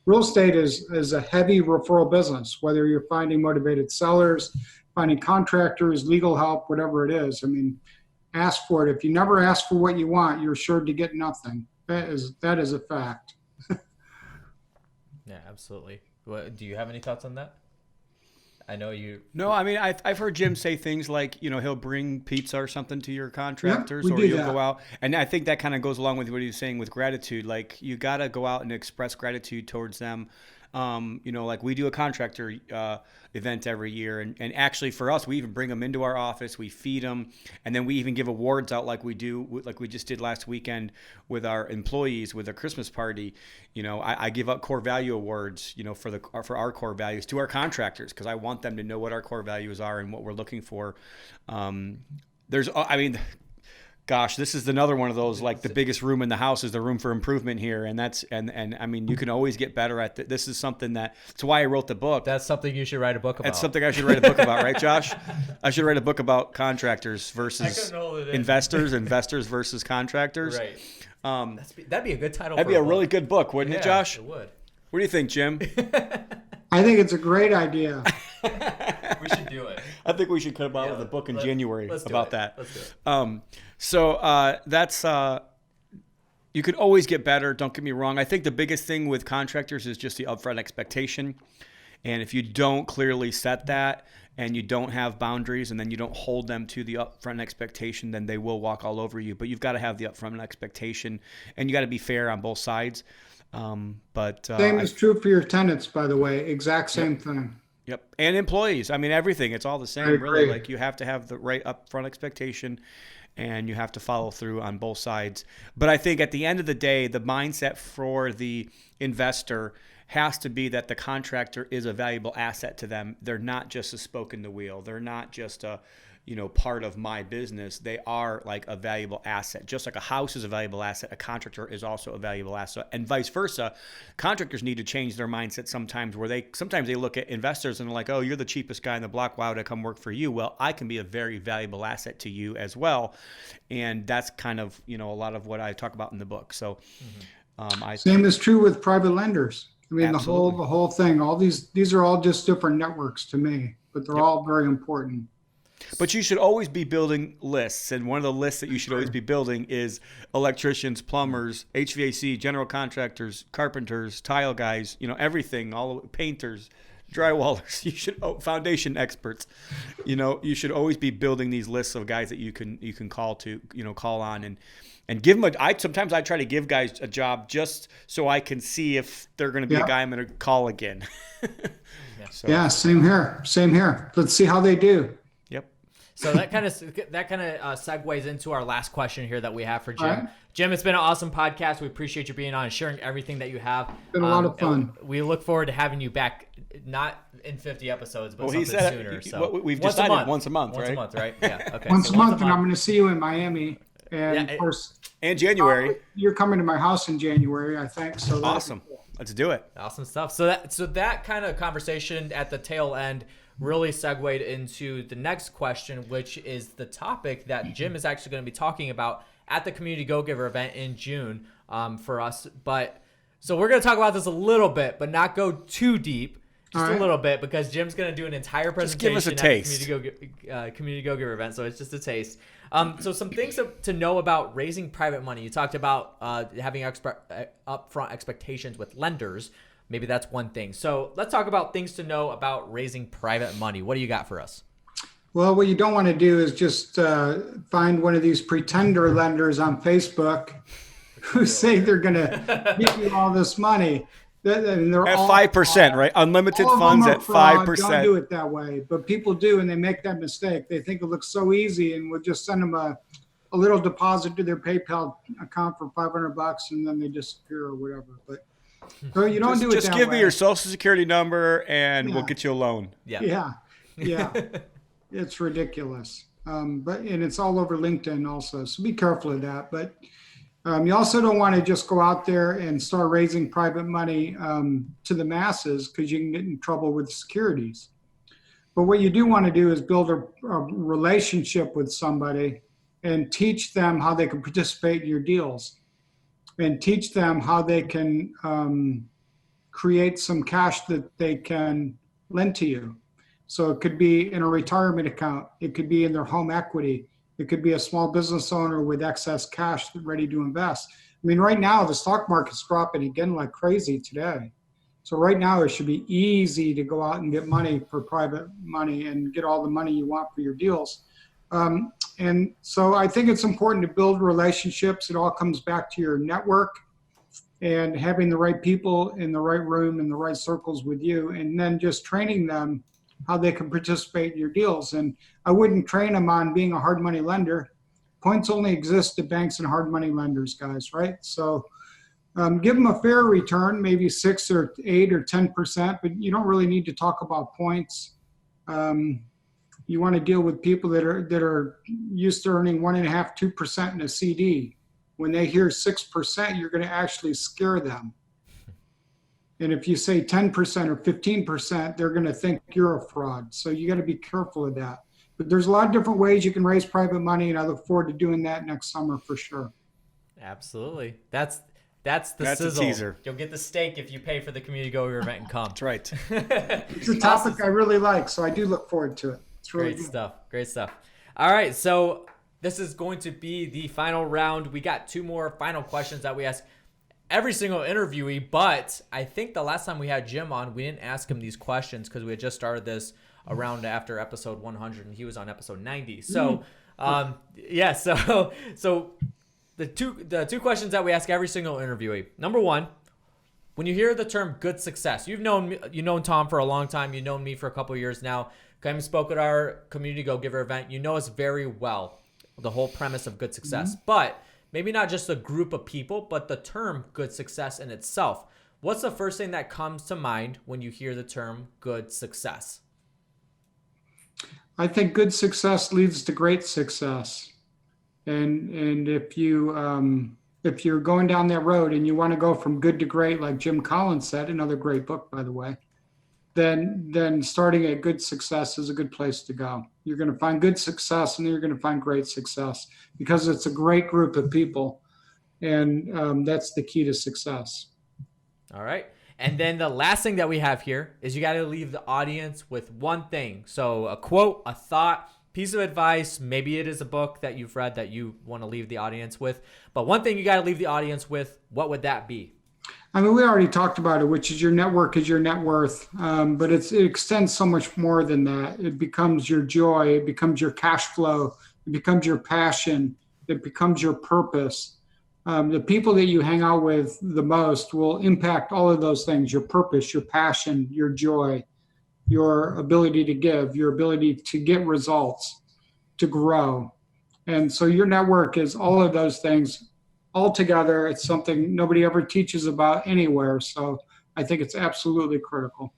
Real estate is a heavy referral business, whether you're finding motivated sellers, finding contractors, legal help, whatever it is. I mean, ask for it. If you never ask for what you want, you're sure to get nothing. That is a fact. Yeah, absolutely. Do you have any thoughts on that? I know you. No, I mean, I've heard Jim say things like, he'll bring pizza or something to your contractors, yeah, or you'll go out. And I think that kind of goes along with what he was saying with gratitude. Like, you got to go out and express gratitude towards them. Like we do a contractor event every year. And actually for us, we even bring them into our office, we feed them, and then we even give awards out like we just did last weekend with our employees with a Christmas party. I give out core value awards, for our core values to our contractors, because I want them to know what our core values are and what we're looking for. Gosh, this is another one of those, like the biggest room in the house is the room for improvement here. And I mean, you can always get better at it. This is something that's why I wrote the book. That's something you should write a book about. That's something I should write a book about, right, Josh? I should write a book about contractors versus investors versus contractors. Right. That'd be a good title. That'd be a really good book, wouldn't it, Josh? It would. What do you think, Jim? I think it's a great idea. We should do it. I think we should come out with a book in January about that. Let's do it. So that's you could always get better. Don't get me wrong. I think the biggest thing with contractors is just the upfront expectation. And if you don't clearly set that and you don't have boundaries and then you don't hold them to the upfront expectation, then they will walk all over you. But you've got to have the upfront expectation and you got to be fair on both sides. Same is true for your tenants, by the way. Exact same thing. Yep. And employees. I mean, everything. It's all the same, really. Like you have to have the right upfront expectation and you have to follow through on both sides. But I think at the end of the day, the mindset for the investor has to be that the contractor is a valuable asset to them. They're not just a spoke in the wheel. They're not just a part of my business. They are like a valuable asset. Just like a house is a valuable asset, a contractor is also a valuable asset, and vice versa. Contractors need to change their mindset sometimes where sometimes they look at investors and they're like, oh, you're the cheapest guy in the block. Why would I come work for you? Well, I can be a very valuable asset to you as well. And that's kind of, a lot of what I talk about in the book. So same is true with private lenders. I mean, Absolutely. the whole thing, all these are all just different networks to me, but they're all very important. But you should always be building lists. And one of the lists that you should always be building is electricians, plumbers, HVAC, general contractors, carpenters, tile guys, everything, all painters, drywallers, foundation experts. You should always be building these lists of guys that you can call on and give them sometimes I try to give guys a job just so I can see if they're going to be a guy I'm going to call again. Yeah, same here. Let's see how they do. So that kind of segues into our last question here that we have for Jim. Right. Jim, it's been an awesome podcast. We appreciate you being on and sharing everything that you have. It's been a lot of fun. We look forward to having you back, not in 50 episodes, but something sooner. So we've decided once a month, right? Once a month, right? Yeah. Okay. Once a month, and I'm going to see you in Miami, and of course, and January. You're coming to my house in January, I think. So awesome. Let's do it. Awesome stuff. So that kind of conversation at the tail end really segued into the next question, which is the topic that Jim is actually going to be talking about at the Community Go-Giver event in June for us. So we're going to talk about this a little bit, but not go too deep, just a little bit, because Jim's going to do an entire presentation just give us a taste. At the Community Go-Giver event, so it's just a taste. So some things to know about raising private money. You talked about having upfront expectations with lenders. Maybe that's one thing. So let's talk about things to know about raising private money. What do you got for us? Well, what you don't want to do is just find one of these pretender lenders on Facebook who say they're going to give you all this money. They're at 5%, right? Unlimited funds at 5%. Don't do it that way. But people do, and they make that mistake. They think it looks so easy, and we'll just send them a little deposit to their PayPal account for $500, and then they disappear or whatever. But So you don't do it Just that give way. me your social security number and we'll get you a loan. Yeah. It's ridiculous. And it's all over LinkedIn also. So be careful of that. But you also don't want to just go out there and start raising private money to the masses, because you can get in trouble with securities. But what you do want to do is build a relationship with somebody and teach them how they can participate in your deals, and teach them how they can create some cash that they can lend to you. So it could be in a retirement account. It could be in their home equity. It could be a small business owner with excess cash ready to invest. I mean, right now, the stock market's dropping again like crazy today. So right now, it should be easy to go out and get money for private money and get all the money you want for your deals. And so I think it's important to build relationships. It all comes back to your network and having the right people in the right room and the right circles with you, and then just training them how they can participate in your deals. And I wouldn't train them on being a hard money lender. Points only exist to banks and hard money lenders, guys, right? So give them a fair return, maybe 6 or 8 or 10%, but you don't really need to talk about points. You want to deal with people that are used to earning 1.5%, 2% in a CD. When they hear 6%, you're going to actually scare them. And if you say 10% or 15%, they're going to think you're a fraud. So you got to be careful of that. But there's a lot of different ways you can raise private money, and I look forward to doing that next summer for sure. Absolutely. That's the sizzle. A teaser. You'll get the steak if you pay for the community go event and come. That's right. It's a topic I really like, so I do look forward to it. It's really Great stuff. Great stuff. All right, so this is going to be the final round. We got 2 more final questions that we ask every single interviewee, but I think the last time we had Jim on, we didn't ask him these questions because we had just started this around after episode 100, and he was on episode 90. So, so the two questions that we ask every single interviewee. Number 1, when you hear the term good success, you've known Tom for a long time. You've known me for a couple of years now. Came and spoke at our Community Go Giver event. You know us very well, the whole premise of good success. But maybe not just a group of people, but the term good success in itself. What's the first thing that comes to mind when you hear the term good success? I think good success leads to great success. And if you're going down that road and you want to go from good to great, like Jim Collins said, another great book, by the way, then starting at good success is a good place to go. You're going to find good success, and then you're going to find great success, because it's a great group of people, and that's the key to success. All right. And then the last thing that we have here is you got to leave the audience with one thing. So a quote, a thought, piece of advice. Maybe it is a book that you've read that you want to leave the audience with. But one thing you got to leave the audience with, what would that be? I mean, we already talked about it, which is your network is your net worth. But it extends so much more than that. It becomes your joy. It becomes your cash flow. It becomes your passion. It becomes your purpose. The people that you hang out with the most will impact all of those things: your purpose, your passion, your joy, your ability to give, your ability to get results, to grow. And so your network is all of those things all together. It's something nobody ever teaches about anywhere. So I think it's absolutely critical.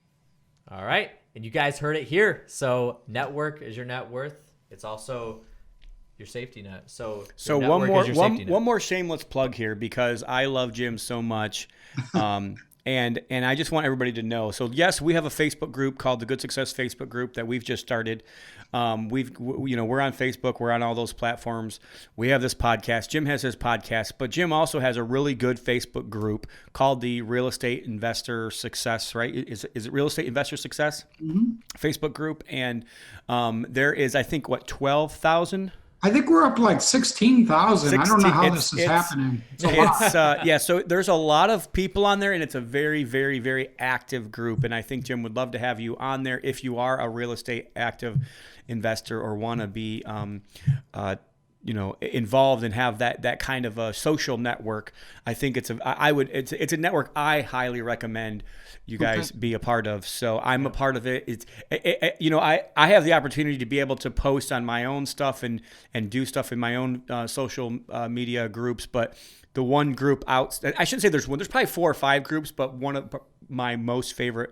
All right. And you guys heard it here. So network is your net worth. It's also your safety net. So one more shameless plug here, because I love Jim so much. And I just want everybody to know. So yes, we have a Facebook group called the Good Success Facebook group that we've just started. We're on Facebook. We're on all those platforms. We have this podcast. Jim has his podcast, but Jim also has a really good Facebook group called the Real Estate Investor Success, right? Is it Real Estate Investor Success? Mm-hmm. Facebook group. And there is, I think, 12,000? I think we're up like 16,000. I don't know how this is happening. So there's a lot of people on there, and it's a very, very, very active group. And I think Jim would love to have you on there if you are a real estate active investor or want to be involved and have that kind of a social network, I think it's a network I highly recommend you guys be a part of. So I'm a part of it. I have the opportunity to be able to post on my own stuff and do stuff in my own social media groups, but the one group out, I shouldn't say there's probably 4 or 5 groups, but one of my most favorite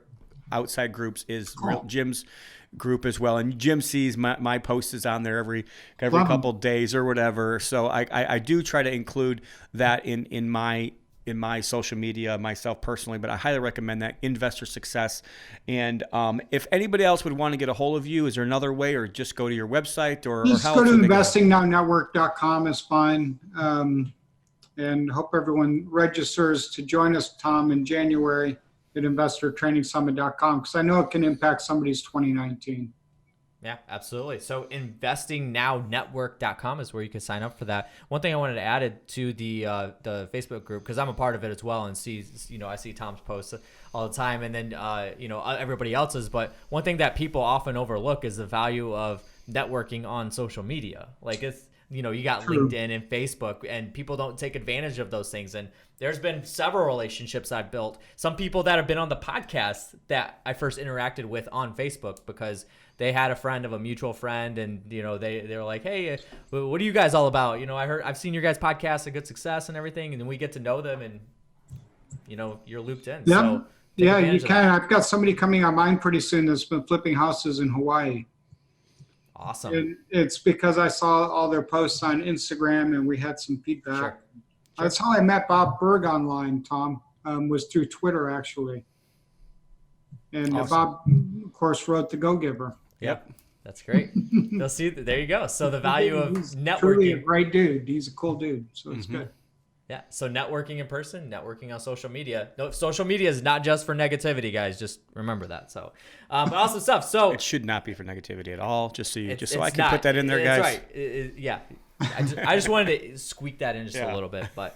outside groups is Jim's group as well. And Jim sees my post is on there every couple days or whatever. So I do try to include that in my social media myself personally, but I highly recommend that, Investor Success. And if anybody else would want to get a hold of you, is there another way, or just go to your website, or how go to investingnownetwork.com is fine. And hope everyone registers to join us, Tom, in January at investortrainingsummit.com, because I know it can impact somebody's 2019. Yeah, absolutely. So investingnownetwork.com is where you can sign up for that. One thing I wanted to add to the Facebook group, because I'm a part of it as well, and I see Tom's posts all the time, and then everybody else's. But one thing that people often overlook is the value of networking on social media. Like you got LinkedIn and Facebook, and people don't take advantage of those things. And there's been several relationships I've built. Some people that have been on the podcast that I first interacted with on Facebook because they had a friend of a mutual friend, and they were like, "Hey, what are you guys all about? I've seen your guys' podcast, A Good Success, and everything." And then we get to know them, and you're looped in. Yeah, So yeah, you can. I've got somebody coming on mine pretty soon that's been flipping houses in Hawaii. Awesome. And it's because I saw all their posts on Instagram, and we had some feedback. Sure. That's how I met Bob Berg online, Tom, was through Twitter, actually. And Awesome. Bob, of course, wrote The Go-Giver. Yep. That's great. You'll see. There you go. So the value of He's networking. truly a great dude. He's a cool dude, so it's good. Yeah. So networking in person, networking on social media. No, social media is not just for negativity, guys. Just remember that. So, but awesome stuff. So it should not be for negativity at all. Just so I can not. put that in there, guys. That's right. Yeah. I just wanted to squeak that in just a little bit. But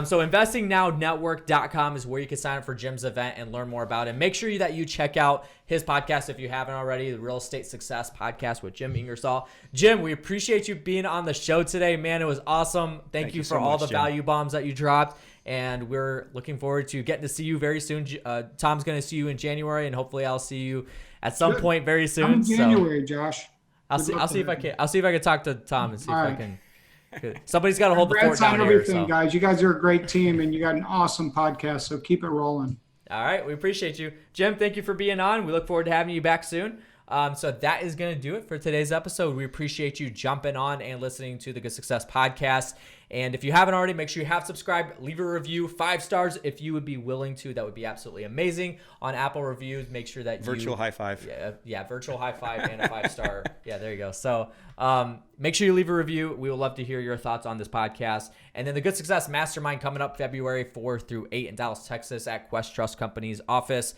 so investingnownetwork.com is where you can sign up for Jim's event and learn more about it. Make sure that you check out his podcast if you haven't already, the Real Estate Success Podcast with Jim Ingersoll. Jim, we appreciate you being on the show today, man. It was awesome. Thank you for all the value bombs that you dropped. And we're looking forward to getting to see you very soon. Tom's going to see you in January, and hopefully I'll see you at some point very soon. In January, Josh. I'll see if I can. I'll see if I can talk to Tom and see if I can. Somebody's got to hold the fort down here. So. Guys. You guys are a great team, and you got an awesome podcast. So keep it rolling. All right, we appreciate you, Jim. Thank you for being on. We look forward to having you back soon. So that is going to do it for today's episode. We appreciate you jumping on and listening to the Good Success Podcast. And if you haven't already, make sure you have subscribed, leave a review, 5 stars if you would be willing to. That would be absolutely amazing. On Apple reviews, make sure that virtual high five. Yeah, virtual high five and a 5-star. Yeah, there you go. So make sure you leave a review. We would love to hear your thoughts on this podcast. And then the Good Success Mastermind coming up February 4th through 8 in Dallas, Texas at Quest Trust Company's office.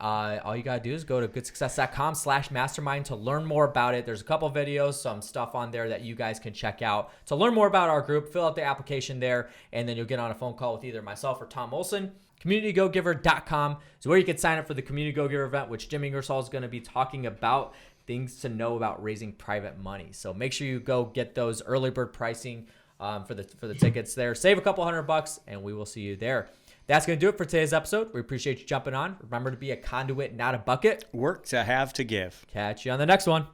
All you got to do is go to goodsuccess.com/mastermind to learn more about it. There's a couple videos, some stuff on there that you guys can check out to learn more about our group. Fill out the application there, and then you'll get on a phone call with either myself or Tom Olson. CommunityGoGiver.com is where you can sign up for the Community Go-Giver event, which Jim Ingersoll is going to be talking about, things to know about raising private money. So make sure you go get those early bird pricing for the tickets there. Save a couple $100, and we will see you there. That's going to do it for today's episode. We appreciate you jumping on. Remember to be a conduit, not a bucket. Work to have to give. Catch you on the next one.